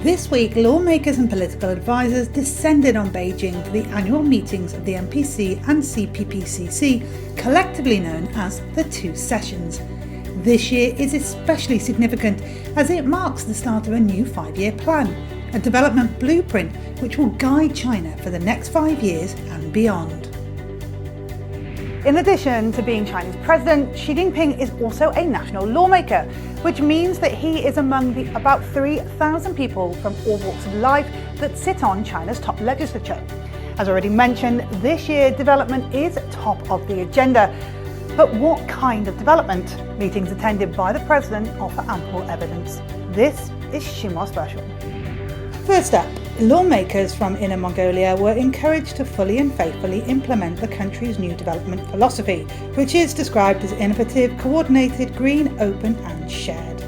This week, lawmakers and political advisors descended on Beijing for the annual meetings of the MPC and CPPCC, collectively known as the Two Sessions. This year is especially significant as it marks the start of a new 5-year plan, a development blueprint which will guide China for the next 5 years and beyond. In addition to being Chinese president, Xi Jinping is also a national lawmaker, which means that he is among the about 3,000 people from all walks of life that sit on China's top legislature. As already mentioned, this year development is top of the agenda. But what kind of development? Meetings attended by the president offer ample evidence. This is Xinhua Special. First up, lawmakers from Inner Mongolia were encouraged to fully and faithfully implement the country's new development philosophy, which is described as innovative, coordinated, green, open and shared.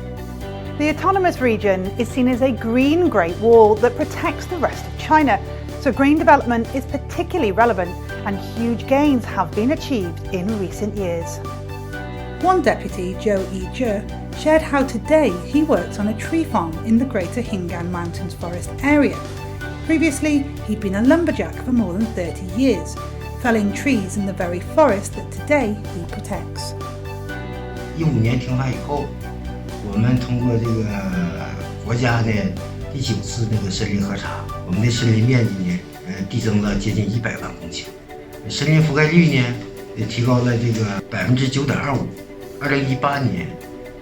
The autonomous region is seen as a green Great Wall that protects the rest of China, so green development is particularly relevant and huge gains have been achieved in recent years. One deputy, Zhou Yizhe, shared how today he works on a tree farm in the Greater Qinghai Mountains forest area. Previously, he'd been a lumberjack for more than 30 years, felling trees in the very forest that today he protects. 15年停发以后，我们通过这个国家的第9次这个森林核查，我们的森林面积呢，递增了接近100万公顷，森林覆盖率呢，也提高了这个9.25%。2018年。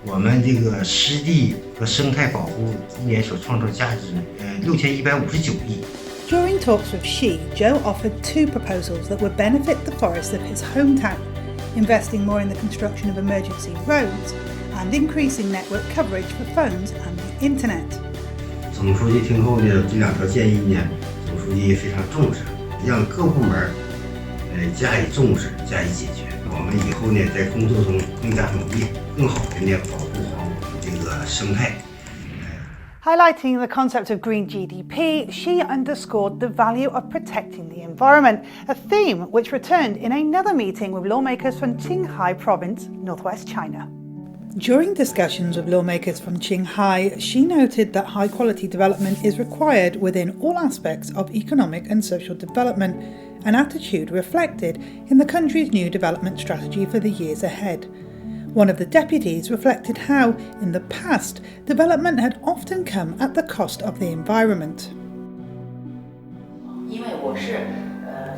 我们这个湿地和生态保护一年所创造价值6159亿。During talks with Xi, Zhou offered 2 proposals that would benefit the forests of his hometown, investing more in the construction of emergency roads and increasing network coverage for phones and the internet. 总书记听后呢，这2条建议呢，总书记非常重视，让各部门加以重视，加以解决。 我们以后呢，在工作中更加努力，更好的呢保护好我们这个生态。Highlighting the concept of green GDP, Xi underscored the value of protecting the environment, a theme which returned in another meeting with lawmakers from Qinghai province, northwest China. During discussions with lawmakers from Qinghai, Xi noted that high-quality development is required within all aspects of economic and social development, an attitude reflected in the country's new development strategy for the years ahead. One of the deputies reflected how, in the past, development had often come at the cost of the environment. 因为我是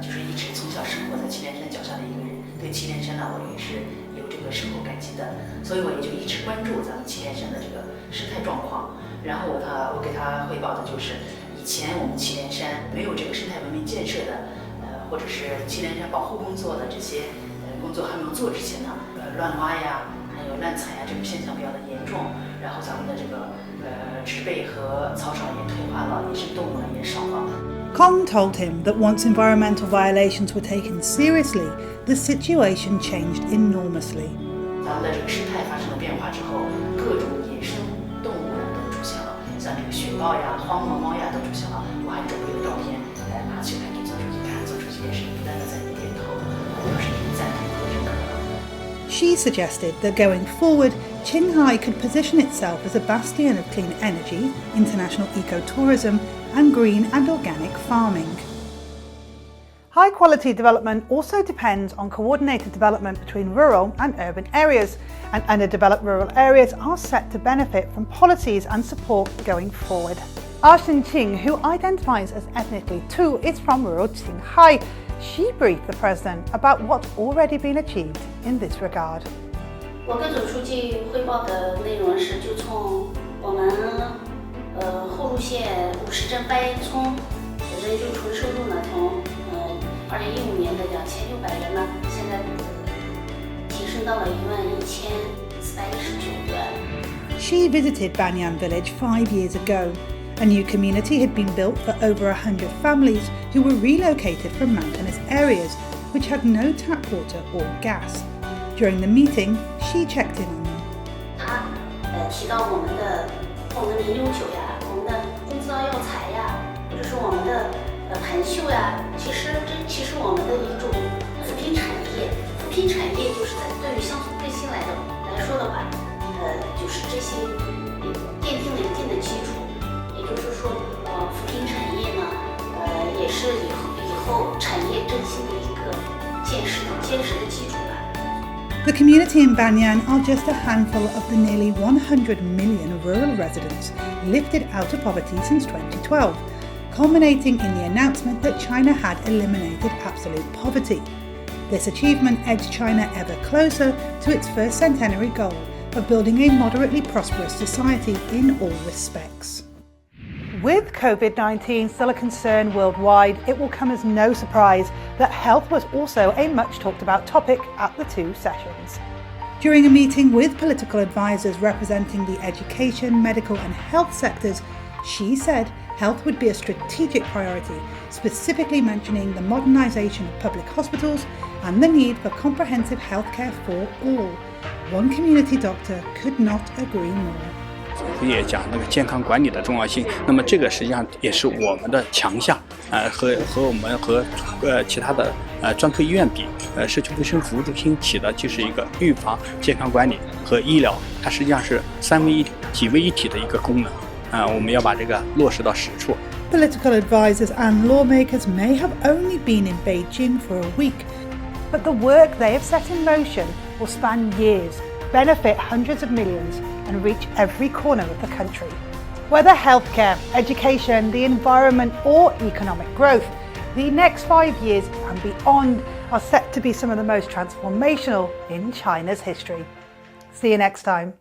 就是一直从小生活在祁连山脚下的一个人，对祁连山呢，我也是有这个深厚感激的，所以我也就一直关注咱们祁连山的这个生态状况。然后我给他汇报的就是，以前我们祁连山没有这个生态文明建设的。 或者是祁连山保护工作的这些工作还没有做之前呢，乱挖呀，还有滥采呀，这种现象比较的严重。然后咱们的这个植被和草场也退化了，野生动物呢也少了。Kong told him that once environmental violations were taken seriously, the situation changed enormously. 咱们的这个生态发生了变化之后，各种野生动物呢都出现了，像这个雪豹呀、荒漠猫呀都出现了。我还准备了照片，拿去给总书记看，总书记也是不断的在点头，都是赞同和认可。 Xi suggested that going forward, Qinghai could position itself as a bastion of clean energy, international ecotourism, and green and organic farming. High-quality development also depends on coordinated development between rural and urban areas, and underdeveloped rural areas are set to benefit from policies and support going forward. Xinqing, who identifies as ethnically Tu, is from rural Qinghai. She briefed the president about what's already been achieved in this regard. 我跟总书记汇报的内容是，就从我们后路县50镇8村人均纯收入呢，从2015年的2600元呢，现在提升到了11419元。She visited Banyan village 5 years ago. A new community had been built for over 100 families who were relocated from mountainous areas, which had no tap water or gas. During the meeting, she checked in on them. 他提到我们的069呀，我们的工资药材呀，或者是我们的盘绣呀，其实我们的一种扶贫产业。扶贫产业就是对于乡村振兴来说的话，就是这些奠定了一定的基础。也就是说， The community in Banyan are just a handful of the nearly 100 million rural residents lifted out of poverty since 2012, culminating in the announcement that China had eliminated absolute poverty. This achievement edged China ever closer to its first centenary goal of building a moderately prosperous society in all respects. With COVID-19 still a concern worldwide, it will come as no surprise that health was also a much talked about topic at the two sessions. During a meeting with political advisors representing the education, medical and health sectors, Xi said health would be a strategic priority, specifically mentioning the modernisation of public hospitals and the need for comprehensive healthcare for all. One community doctor could not agree more. 也讲那个健康管理的重要性，那么这个实际上也是我们的强项，和我们和其他的专科医院比，社区卫生服务中心起的就是一个预防、健康管理和医疗，它实际上是几位一体的一个功能，我们要把这个落实到实处。Political advisors and lawmakers may have only been in Beijing for a week, but the work they have set in motion will span years, benefit hundreds of millions and reach every corner of the country. Whether healthcare, education, the environment or economic growth, the next 5 years and beyond are set to be some of the most transformational in China's history. See you next time.